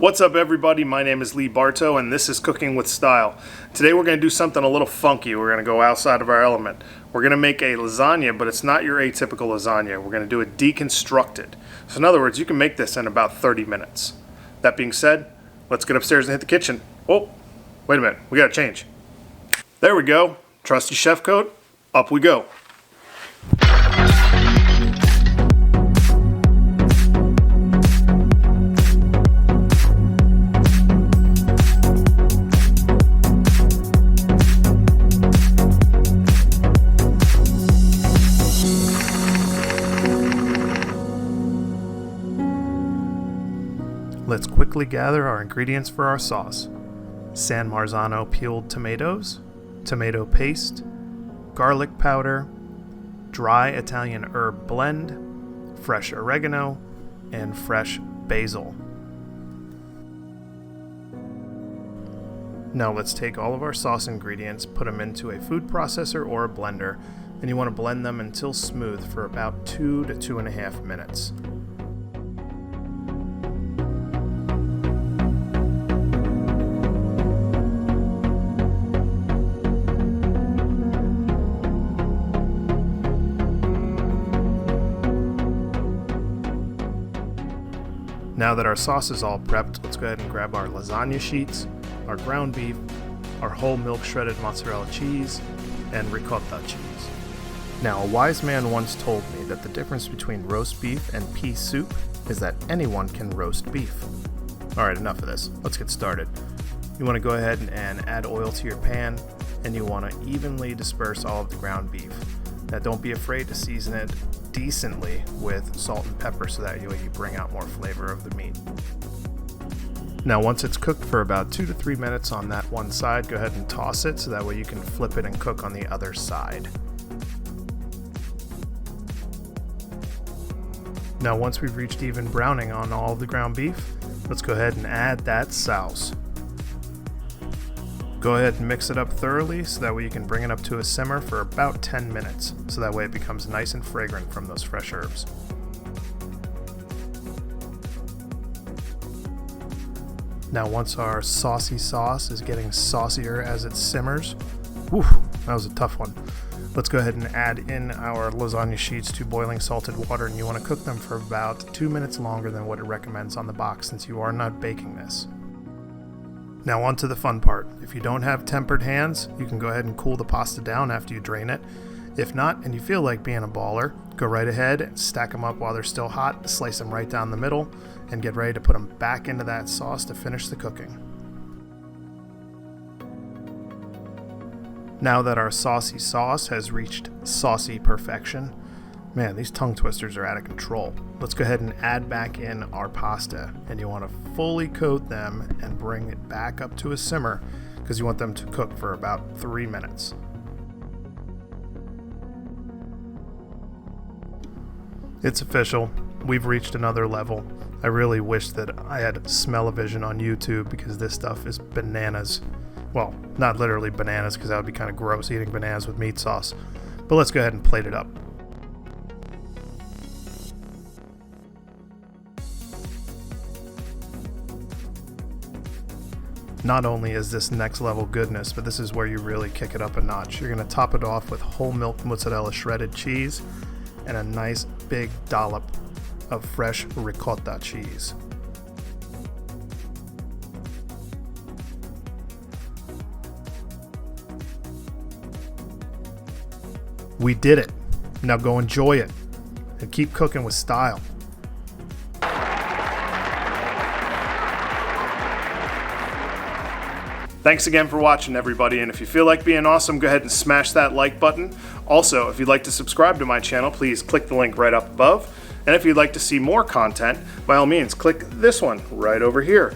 What's up, everybody? My name is Lee Bartow, and this is Cooking with Style. Today we're going to do something a little funky. We're going to go outside of our element. We're going to make a lasagna, but it's not your atypical lasagna. We're going to do it deconstructed. So in other words, you can make this in about 30 minutes. That being said, let's get upstairs and hit the kitchen. Oh, wait a minute. We got to change. There we go. Trusty chef coat. Up we go. Let's quickly gather our ingredients for our sauce. San Marzano peeled tomatoes, tomato paste, garlic powder, dry Italian herb blend, fresh oregano, and fresh basil. Now let's take all of our sauce ingredients, put them into a food processor or a blender, and you want to blend them until smooth for about 2 to 2.5 minutes. Now that our sauce is all prepped, let's go ahead and grab our lasagna sheets, our ground beef, our whole milk shredded mozzarella cheese, and ricotta cheese. Now, a wise man once told me that the difference between roast beef and pea soup is that anyone can roast beef. Alright, enough of this. Let's get started. You want to go ahead and add oil to your pan, and you want to evenly disperse all of the ground beef. Now, don't be afraid to season it decently with salt and pepper so that you bring out more flavor of the meat. Now once it's cooked for about 2 to 3 minutes on that one side, go ahead and toss it so that way you can flip it and cook on the other side. Now once we've reached even browning on all of the ground beef, let's go ahead and add that sauce. Go ahead and mix it up thoroughly so that way you can bring it up to a simmer for about 10 minutes, so that way it becomes nice and fragrant from those fresh herbs. Now once our saucy sauce is getting saucier as it simmers, whew, that was a tough one. Let's go ahead and add in our lasagna sheets to boiling salted water, and you want to cook them for about 2 minutes longer than what it recommends on the box since you are not baking this. Now on to the fun part. If you don't have tempered hands, you can go ahead and cool the pasta down after you drain it. If not, and you feel like being a baller, go right ahead and stack them up while they're still hot, slice them right down the middle, and get ready to put them back into that sauce to finish the cooking. Now that our saucy sauce has reached saucy perfection, man, these tongue twisters are out of control. Let's go ahead and add back in our pasta, and you want to fully coat them and bring it back up to a simmer because you want them to cook for about 3 minutes. It's official. We've reached another level. I really wish that I had smell-o-vision on YouTube because this stuff is bananas. Well, not literally bananas because that would be kind of gross eating bananas with meat sauce. But let's go ahead and plate it up. Not only is this next level goodness, but this is where you really kick it up a notch. You're going to top it off with whole milk mozzarella shredded cheese and a nice big dollop of fresh ricotta cheese. We did it. Now go enjoy it and keep cooking with style. Thanks again for watching, everybody, and if you feel like being awesome, go ahead and smash that like button. Also, if you'd like to subscribe to my channel, please click the link right up above. And if you'd like to see more content, by all means, click this one right over here.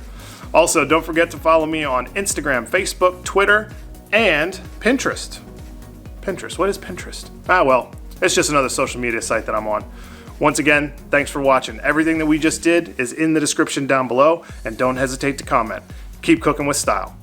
Also, don't forget to follow me on Instagram, Facebook, Twitter, and Pinterest. Pinterest, what is Pinterest? Well, it's just another social media site that I'm on. Once again, thanks for watching. Everything that we just did is in the description down below, and don't hesitate to comment. Keep cooking with style.